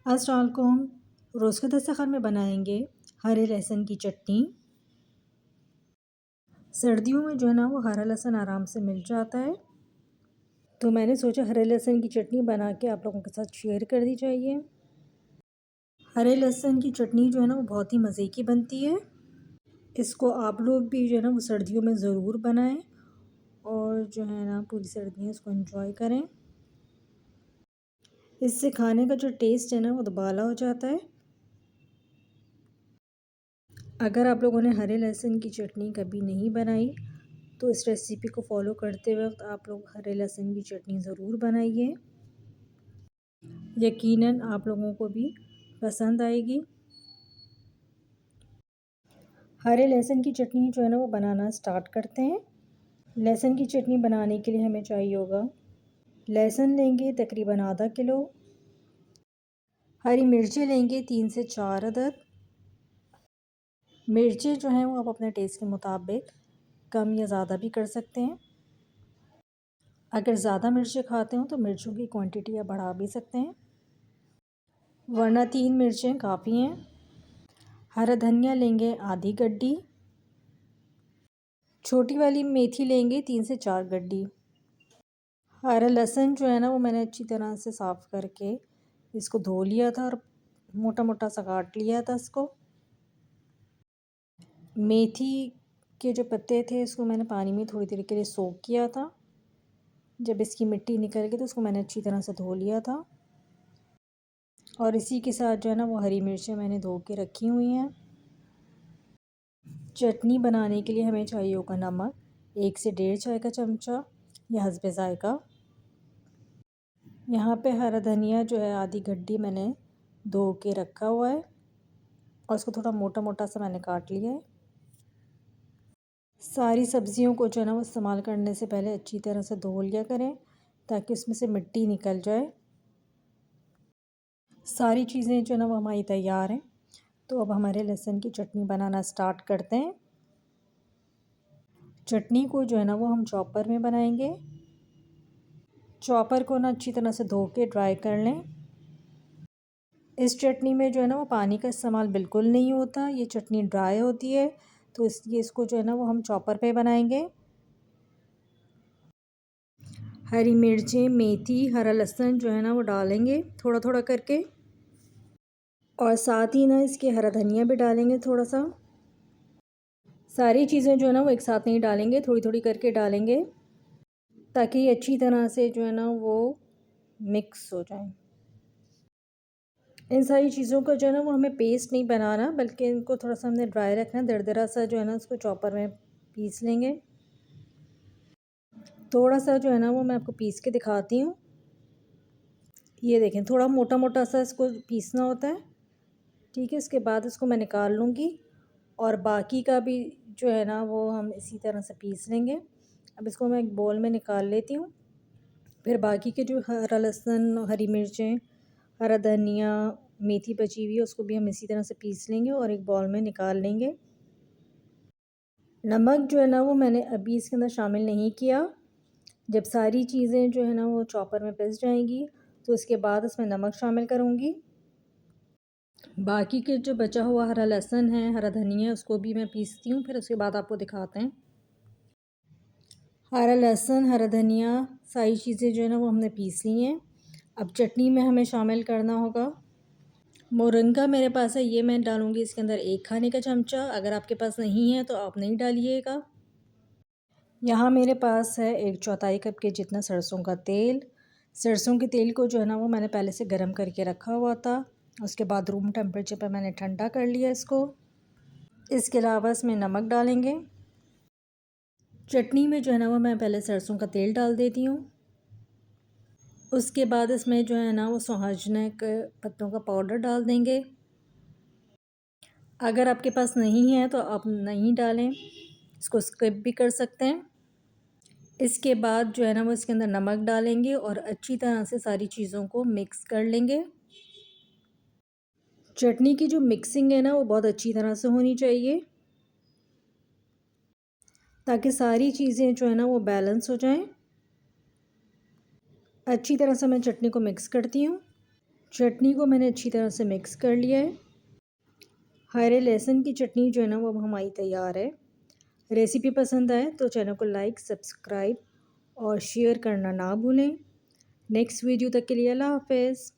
अस्सलाम वालेकुम। रोज़ के दस्तरख़्वान में बनाएंगे हरे लहसुन की चटनी। सर्दियों में जो है ना वो हरा लहसुन आराम से मिल जाता है, तो मैंने सोचा हरे लहसुन की चटनी बना के आप लोगों के साथ शेयर कर दी जाइए। हरे लहसुन की चटनी जो है ना वो बहुत ही मज़े की बनती है। इसको आप लोग भी जो है ना वो सर्दियों में ज़रूर बनाएं और जो है ना पूरी सर्दियाँ इसको एंजॉय करें। इससे खाने का जो टेस्ट है ना वो दुबाला हो जाता है। अगर आप लोगों ने हरे लहसुन की चटनी कभी नहीं बनाई तो इस रेसिपी को फॉलो करते वक्त आप लोग हरे लहसुन की चटनी ज़रूर बनाइए। यकीनन आप लोगों को भी पसंद आएगी। हरे लहसुन की चटनी जो है ना वो बनाना स्टार्ट करते हैं। लहसुन की चटनी बनाने के लिए हमें चाहिए होगा लहसुन लेंगे तकरीबन आधा किलो, हरी मिर्चें लेंगे 3 से 4 अदद। मिर्चें जो हैं वो आप अपने टेस्ट के मुताबिक कम या ज़्यादा भी कर सकते हैं। अगर ज़्यादा मिर्चें खाते हो तो मिर्चों की क्वांटिटी आप बढ़ा भी सकते हैं, वरना 3 मिर्चें काफ़ी हैं। हरा धनिया लेंगे आधी गड्डी, छोटी वाली मेथी लेंगे 3 से 4 गड्डी। हरा लहसुन जो है ना वो मैंने अच्छी तरह से साफ़ करके इसको धो लिया था और मोटा मोटा सा काट लिया था इसको। मेथी के जो पत्ते थे इसको मैंने पानी में थोड़ी देर के लिए सोक किया था। जब इसकी मिट्टी निकल गई तो उसको मैंने अच्छी तरह से धो लिया था। और इसी के साथ जो है ना वो हरी मिर्चें मैंने धो के रखी हुई हैं। चटनी बनाने के लिए हमें चाहिए होगा नमक 1 से 1.5 चाय का चमचा या हस्बे ज़ायक़ा। यहाँ पे हरा धनिया जो है आधी गड्डी मैंने धो के रखा हुआ है और उसको थोड़ा मोटा मोटा सा मैंने काट लिया है। सारी सब्जियों को जो है ना वो इस्तेमाल करने से पहले अच्छी तरह से धो लिया करें ताकि उसमें से मिट्टी निकल जाए। सारी चीज़ें जो है ना वो हमारी तैयार हैं, तो अब हमारे लहसुन की चटनी बनाना स्टार्ट करते हैं। चटनी को जो है ना वो हम चॉपर में बनाएंगे। चॉपर को ना अच्छी तरह से धो के ड्राई कर लें। इस चटनी में जो है ना वो पानी का इस्तेमाल बिल्कुल नहीं होता, ये चटनी ड्राई होती है, तो इसलिए इसको जो है ना वो हम चॉपर पे बनाएंगे। हरी मिर्चें, मेथी, हरा लहसुन जो है ना वो डालेंगे थोड़ा थोड़ा करके, और साथ ही ना इसके हरा धनिया भी डालेंगे थोड़ा सा। सारी चीज़ें जो है ना वो एक साथ नहीं डालेंगे, थोड़ी थोड़ी करके डालेंगे ताकि अच्छी तरह से जो है ना वो मिक्स हो जाए। इन सारी चीज़ों का जो है ना वो हमें पेस्ट नहीं बनाना, बल्कि इनको थोड़ा सा हमने ड्राई रखना, दरदरा सा जो है ना उसको चॉपर में पीस लेंगे। थोड़ा सा जो है ना वो मैं आपको पीस के दिखाती हूँ। ये देखें, थोड़ा मोटा मोटा सा इसको पीसना होता है। ठीक है, इसके बाद इसको मैं निकाल लूँगी और बाकी का भी जो है ना वो हम इसी तरह से पीस लेंगे। अब इसको मैं एक बोल में निकाल लेती हूँ। फिर बाकी के जो हरा लहसुन, हरी मिर्चें, हरा धनिया, मेथी बची हुई है उसको भी हम इसी तरह से पीस लेंगे और एक बाउल में निकाल लेंगे। नमक जो है ना वो मैंने अभी इसके अंदर शामिल नहीं किया। जब सारी चीज़ें जो है ना वो चॉपर में पिस जाएंगी तो इसके बाद इसमें नमक शामिल करूँगी। बाकी के जो बचा हुआ हरा लहसुन है, हरा धनिया, उसको भी मैं पीसती हूँ, फिर उसके बाद आपको दिखाते हैं। हरा लहसुन, हरा धनिया, सारी चीज़ें जो है ना वो हमने पीस ली हैं। अब चटनी में हमें शामिल करना होगा मोरंगा। मेरे पास है, ये मैं डालूँगी इसके अंदर 1 खाने का चमचा। अगर आपके पास नहीं है तो आप नहीं डालिएगा। यहाँ मेरे पास है 1/4 कप के जितना सरसों का तेल। सरसों के तेल को जो है ना वो मैंने पहले से गर्म करके रखा हुआ था, उसके बाद रूम टेम्परेचर पर मैंने ठंडा कर लिया इसको। इसके अलावा इसमें नमक डालेंगे। चटनी में जो है ना वो मैं पहले सरसों का तेल डाल देती हूँ। उसके बाद इसमें जो है ना वो सुहाजने के पत्तों का पाउडर डाल देंगे। अगर आपके पास नहीं है तो आप नहीं डालें, इसको स्किप भी कर सकते हैं। इसके बाद जो है ना वो इसके अंदर नमक डालेंगे और अच्छी तरह से सारी चीज़ों को मिक्स कर लेंगे। चटनी की जो मिक्सिंग है ना वो बहुत अच्छी तरह से होनी चाहिए ताकि सारी चीज़ें जो है ना वो बैलेंस हो जाएं। अच्छी तरह से मैं चटनी को मिक्स करती हूँ। चटनी को मैंने अच्छी तरह से मिक्स कर लिया है। हरे लहसुन की चटनी जो है ना वो अब हमारी तैयार है। रेसिपी पसंद आए तो चैनल को लाइक, सब्सक्राइब और शेयर करना ना भूलें। नेक्स्ट वीडियो तक के लिए अल्लाह हाफ़िज़।